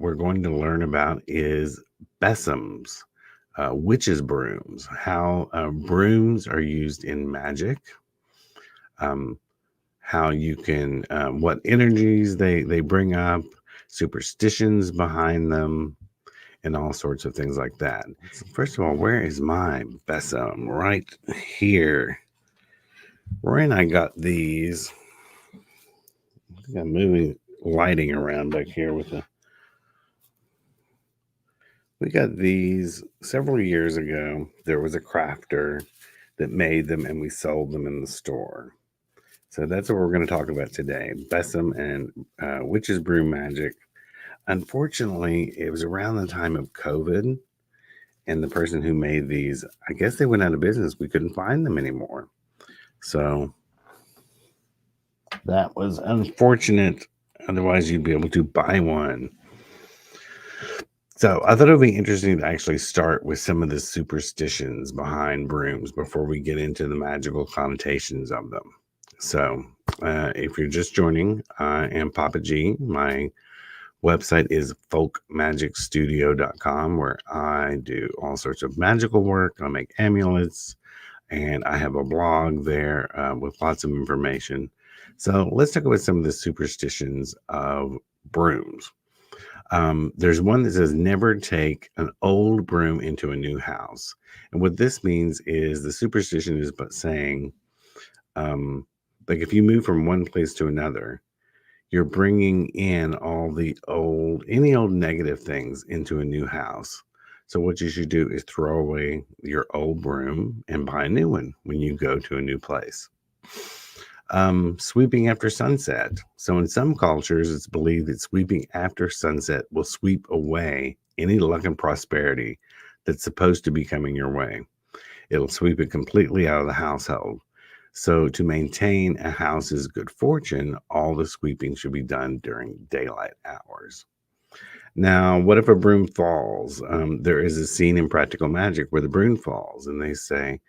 we're going to learn about is besoms, witches' brooms, how brooms are used in magic, um, how you can, what energies they bring up, superstitions behind them, and all sorts of things like that. So first of all, where is my besom? Right here. Roy and I got these. I think I'm moving lighting around back here with the. We got these several years ago. There was a crafter that made them, and we sold them in the store. So that's what we're going to talk about today: besom and witch's brew magic. Unfortunately, it was around the time of COVID, and the person who made these, I guess they went out of business. We couldn't find them anymore. So that was unfortunate. Otherwise, you'd be able to buy one. So I thought it would be interesting to actually start with some of the superstitions behind brooms before we get into the magical connotations of them. So if you're just joining, I am Papa G. My website is folkmagicstudio.com, where I do all sorts of magical work. I make amulets, and I have a blog there with lots of information. So let's talk about some of the superstitions of brooms. There's one that says never take an old broom into a new house. And what this means is the superstition is but saying, like if you move from one place to another, you're bringing in any old negative things into a new house. So what you should do is throw away your old broom and buy a new one when you go to a new place. Sweeping after sunset. So in some cultures, it's believed that sweeping after sunset will sweep away any luck and prosperity that's supposed to be coming your way. It'll sweep it completely out of the household. So to maintain a house's good fortune, all the sweeping should be done during daylight hours. Now, what if a broom falls? There is a scene in Practical Magic where the broom falls, and they say,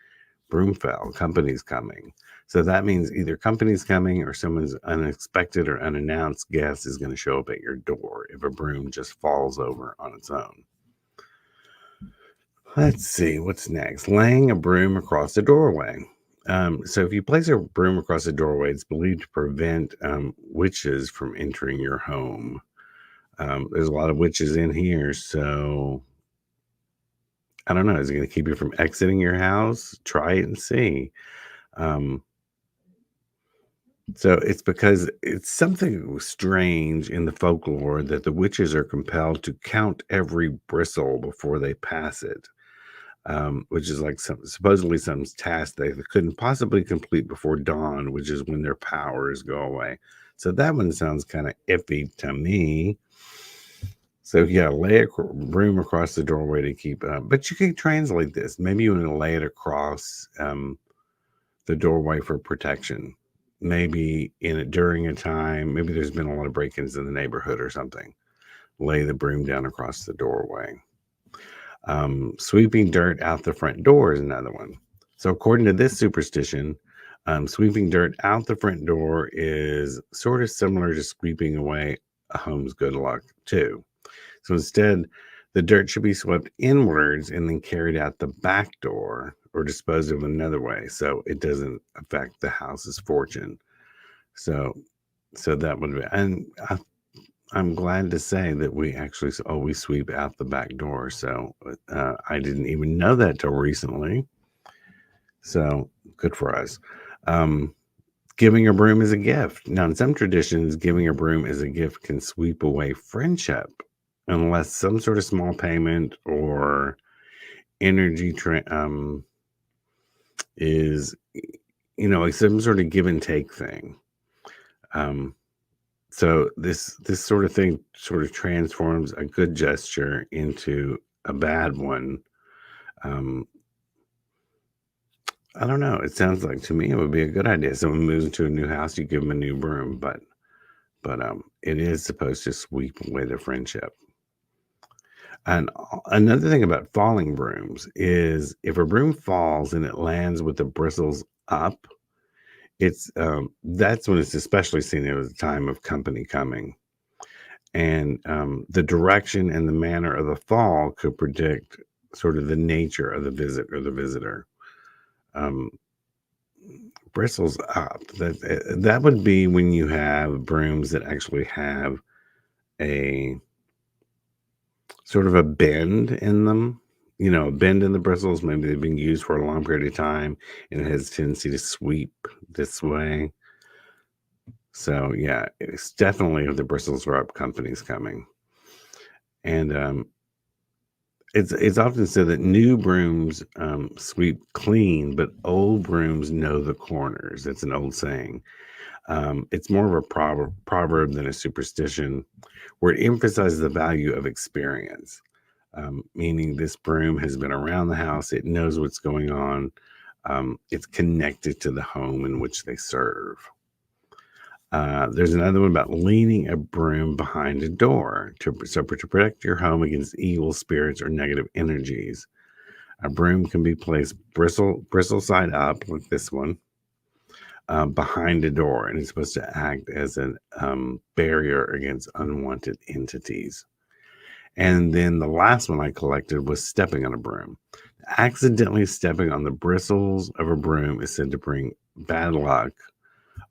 "Broom fell, company's coming." So that means either company's coming or someone's unexpected or unannounced guest is going to show up at your door if a broom just falls over on its own. Let's see, what's next? Laying a broom across the doorway. So if you place a broom across the doorway, it's believed to prevent witches from entering your home. There's a lot of witches in here, so I don't know. Is it going to keep you from exiting your house? Try it and see. So it's because it's something strange in the folklore that the witches are compelled to count every bristle before they pass it, which is like supposedly some task they couldn't possibly complete before dawn, which is when their powers go away. So that one sounds kind of iffy to me. So yeah, lay a broom across the doorway to keep it up. But you can translate this. Maybe you want to lay it across the doorway for protection. Maybe during a time, maybe there's been a lot of break-ins in the neighborhood or something. Lay the broom down across the doorway. Sweeping dirt out the front door is another one. So according to this superstition, sweeping dirt out the front door is sort of similar to sweeping away a home's good luck too. So instead, the dirt should be swept inwards and then carried out the back door or disposed of another way, so it doesn't affect the house's fortune. So that would be, and I'm glad to say that we actually always sweep out the back door. So I didn't even know that till recently. So good for us. Giving a broom is a gift. Now, in some traditions, giving a broom as a gift can sweep away friendship, unless some sort of small payment or energy is, like some sort of give and take thing. So this sort of thing sort of transforms a good gesture into a bad one. I don't know. It sounds like to me it would be a good idea. Someone moves into a new house, you give them a new broom, but it is supposed to sweep away the friendship. And another thing about falling brooms is if a broom falls and it lands with the bristles up, it's that's when it's especially seen as a time of company coming. And the direction and the manner of the fall could predict sort of the nature of the visit or the visitor. Um, Bristles up. That would be when you have brooms that actually have a sort of a bend in them. A bend in the bristles. Maybe they've been used for a long period of time and it has a tendency to sweep this way. So yeah, it's definitely if the bristles are up, company's coming. And it's often said that new brooms sweep clean, but old brooms know the corners. It's an old saying. It's more of a proverb than a superstition, where it emphasizes the value of experience, meaning this broom has been around the house, it knows what's going on, it's connected to the home in which they serve. There's another one about leaning a broom behind a door to protect your home against evil spirits or negative energies. A broom can be placed bristle side up, like this one, behind a door, and it's supposed to act as a barrier against unwanted entities. And then the last one I collected was stepping on a broom. Accidentally stepping on the bristles of a broom is said to bring bad luck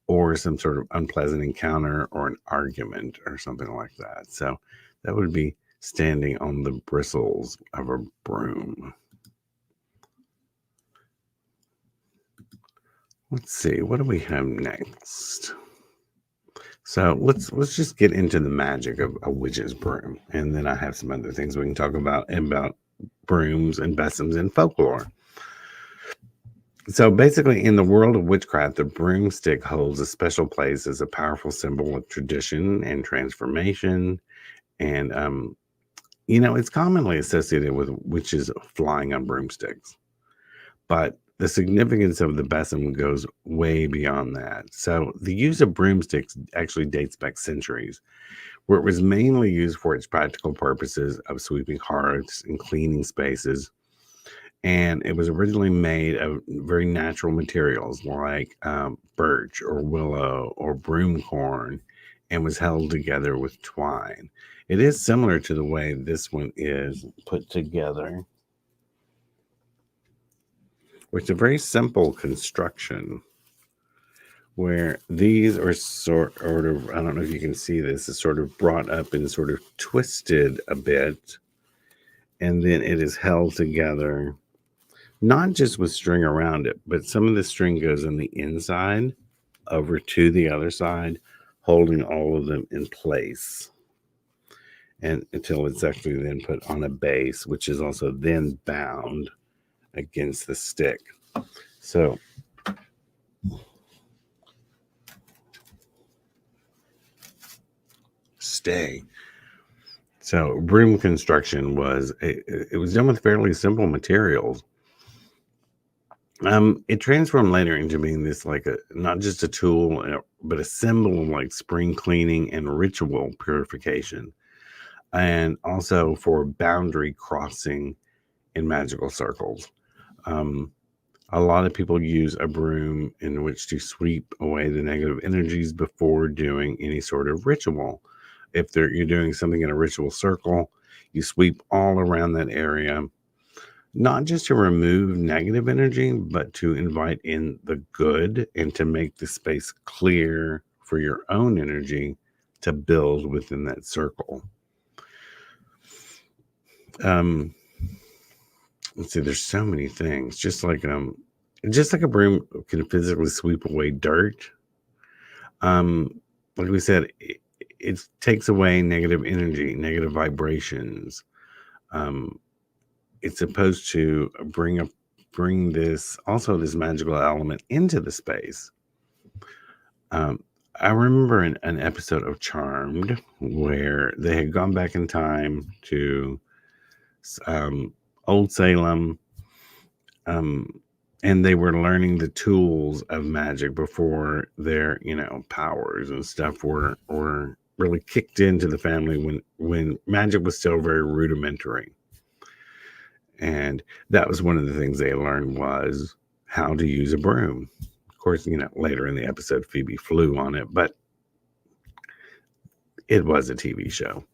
or some sort of unpleasant encounter or an argument or something like that. So that would be standing on the bristles of a broom. Let's see, what do we have next? So let's just get into the magic of a witch's broom, and then I have some other things we can talk about brooms and besoms and folklore. So basically, in the world of witchcraft, the broomstick holds a special place as a powerful symbol of tradition and transformation. And it's commonly associated with witches flying on broomsticks. But the significance of the besom goes way beyond that. So the use of broomsticks actually dates back centuries, where it was mainly used for its practical purposes of sweeping hearths and cleaning spaces. And it was originally made of very natural materials like birch or willow or broomcorn, and was held together with twine. It is similar to the way this one is put together, which is a very simple construction where these are sort of, I don't know if you can see this, is sort of brought up and sort of twisted a bit. And then it is held together, not just with string around it, but some of the string goes on the inside over to the other side, holding all of them in place. And until it's actually then put on a base, which is also then bound against the stick. So stay. So broom construction it was done with fairly simple materials. It transformed later into being this like not just a tool, but a symbol of like spring cleaning and ritual purification, and also for boundary crossing in magical circles. A lot of people use a broom in which to sweep away the negative energies before doing any sort of ritual. If you're doing something in a ritual circle, you sweep all around that area, not just to remove negative energy, but to invite in the good and to make the space clear for your own energy to build within that circle. Let's see, there's so many things. Just like a broom can physically sweep away dirt. Like we said, it takes away negative energy, negative vibrations. It's supposed to bring this magical element into the space. I remember an episode of Charmed where they had gone back in time to Old Salem, and they were learning the tools of magic before their powers and stuff were really kicked into the family when magic was still very rudimentary. And that was one of the things they learned was how to use a broom. Of course, later in the episode Phoebe flew on it, but It was a TV show.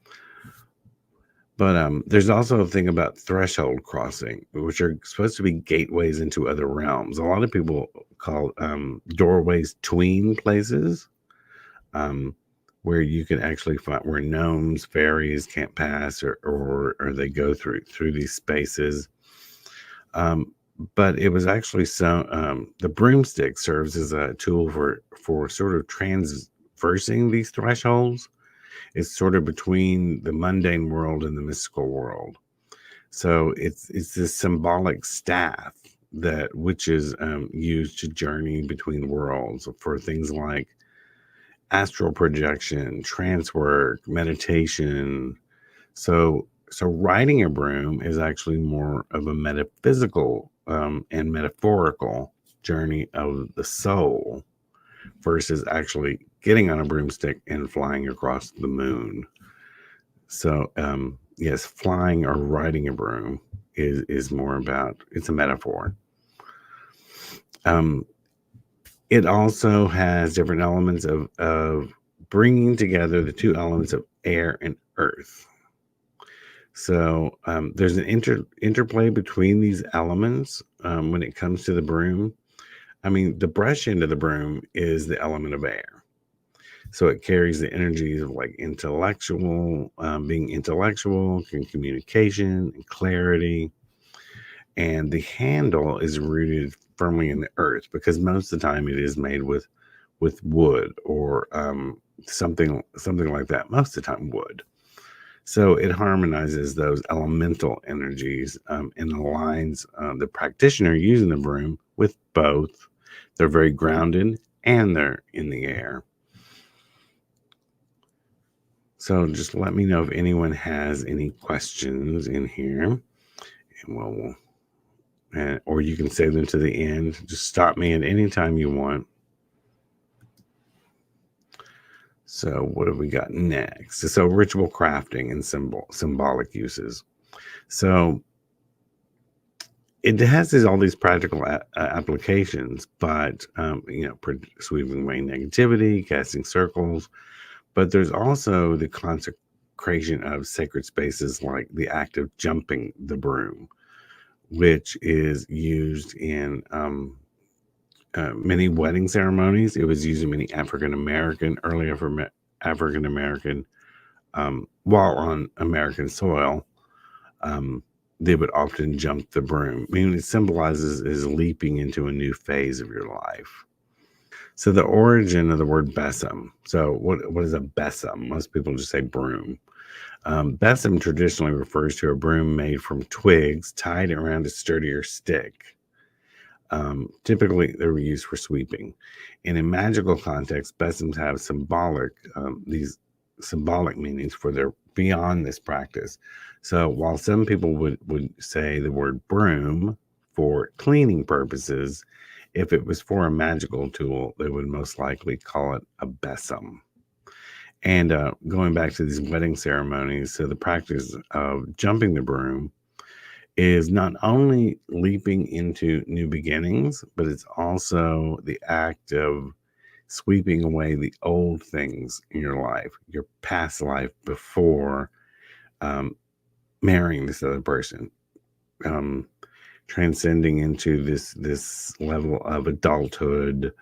But there's also a thing about threshold crossing, which are supposed to be gateways into other realms. A lot of people call doorways tween places, um, where you can actually find where gnomes, fairies can't pass, or they go through these spaces. Um, but it was actually the broomstick serves as a tool for sort of transversing these thresholds. It's sort of between the mundane world and the mystical world. So it's this symbolic staff that witches use to journey between worlds for things like astral projection, trance work, meditation. So riding a broom is actually more of a metaphysical and metaphorical journey of the soul versus actually getting on a broomstick and flying across the moon. So, yes, flying or riding a broom is more about, it's a metaphor. It also has different elements of bringing together the two elements of air and earth. So there's an interplay between these elements when it comes to the broom. I mean, the brush end of the broom is the element of air. So it carries the energies of like being intellectual, communication, and clarity. And the handle is rooted firmly in the earth because most of the time it is made with wood or something like that. Most of the time, wood. So it harmonizes those elemental energies and aligns the practitioner using the broom with both. They're very grounded and they're in the air. So just let me know if anyone has any questions in here, and or you can save them to the end. Just stop me at any time you want. So what have we got next? So ritual crafting and symbolic uses. So it has all these practical applications, but sweeping away negativity, casting circles. But there's also the consecration of sacred spaces, like the act of jumping the broom, which is used in many wedding ceremonies. It was used in many early African American, while on American soil. They would often jump the broom. I mean, it symbolizes is leaping into a new phase of your life. So the origin of the word besom. So what is a besom? Most people just say broom. Besom traditionally refers to a broom made from twigs tied around a sturdier stick. Typically, they were used for sweeping. And in magical context, besoms have these symbolic meanings for their beyond this practice. So while some people would say the word broom for cleaning purposes, if it was for a magical tool, they would most likely call it a besom. And going back to these wedding ceremonies, so the practice of jumping the broom is not only leaping into new beginnings, but it's also the act of sweeping away the old things in your life, your past life before marrying this other person, transcending into this level of adulthood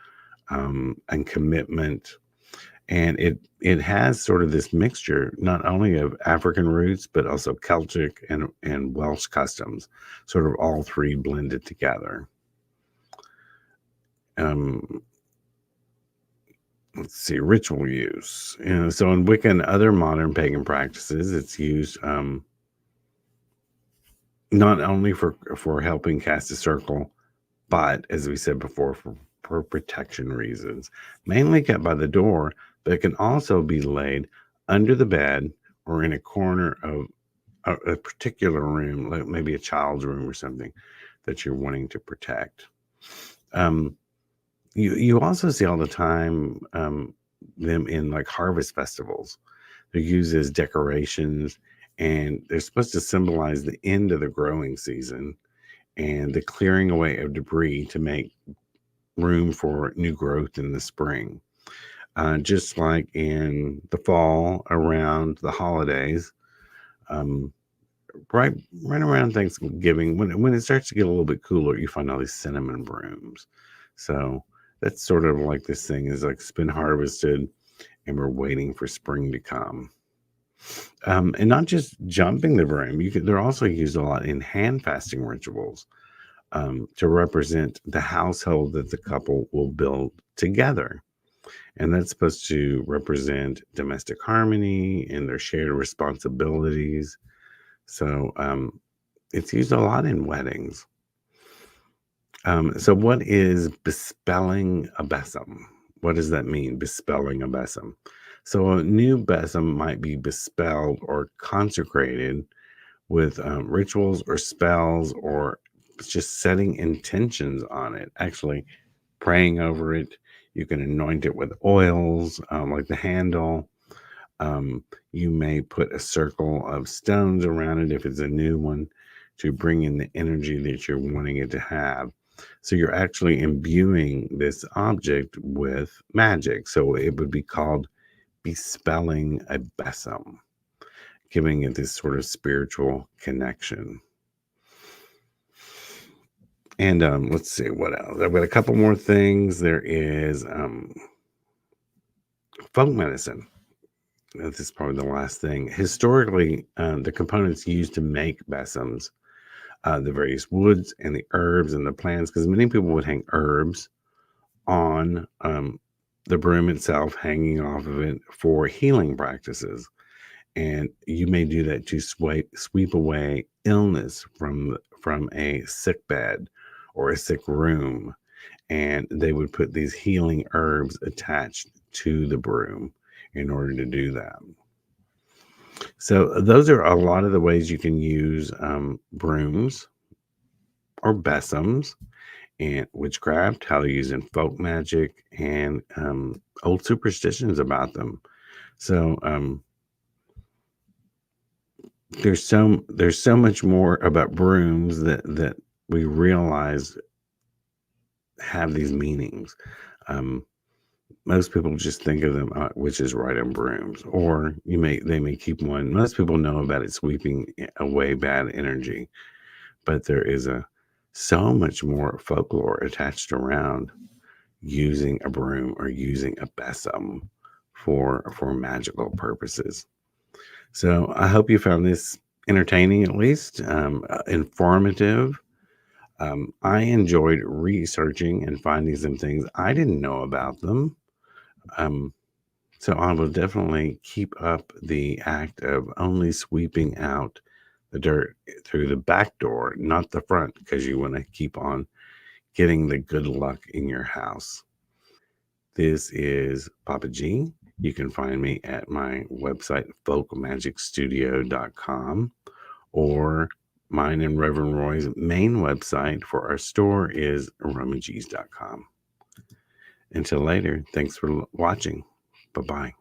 and commitment. And it has sort of this mixture, not only of African roots, but also Celtic and Welsh customs, sort of all three blended together. Let's see, ritual use. So in Wicca and other modern pagan practices, it's used not only for helping cast a circle, but as we said before, for protection reasons, mainly kept by the door, but it can also be laid under the bed or in a corner of a particular room, like maybe a child's room or something that you're wanting to protect. You also see all the time them in like harvest festivals. They're used as decorations, and they're supposed to symbolize the end of the growing season and the clearing away of debris to make room for new growth in the spring. just like in the fall around the holidays, um, right right around Thanksgiving, when it starts to get a little bit cooler, you find all these cinnamon brooms. So that's sort of like this thing is like it's been harvested and we're waiting for spring to come. And not just jumping the broom, they're also used a lot in hand fasting rituals, to represent the household that the couple will build together. And that's supposed to represent domestic harmony and their shared responsibilities. So it's used a lot in weddings. So what is bespelling a besom? What does that mean, bespelling a besom? So a new besom might be bespelled or consecrated with rituals or spells, or just setting intentions on it, actually praying over it. You can anoint it with oils, like the handle. You may put a circle of stones around it if it's a new one, to bring in the energy that you're wanting it to have. So you're actually imbuing this object with magic. So it would be called bespelling a besom, giving it this sort of spiritual connection. And let's see what else. I've got a couple more things. There is folk medicine. This is probably the last thing. Historically, the components used to make besoms, the various woods and the herbs and the plants, because many people would hang herbs on the broom itself, hanging off of it for healing practices. And you may do that to sweep away illness from a sick bed or a sick room. And they would put these healing herbs attached to the broom in order to do that. So those are a lot of the ways you can use brooms or besoms and witchcraft, how they're used in folk magic, and old superstitions about them. So there's so much more about brooms that we realize have these meanings. Um, Most people just think of them, witches riding brooms, or they may keep one. Most people know about it sweeping away bad energy, but there is a so much more folklore attached around using a broom or using a besom for magical purposes. So I hope you found this entertaining, at least informative. I enjoyed researching and finding some things I didn't know about them. Um, so I will definitely keep up the act of only sweeping out the dirt through the back door, not the front, because you want to keep on getting the good luck in your house. This is Papa G. You can find me at my website, folkmagicstudio.com, or mine and Reverend Roy's main website for our store is rumagees.com. Until later, thanks for watching. Bye bye.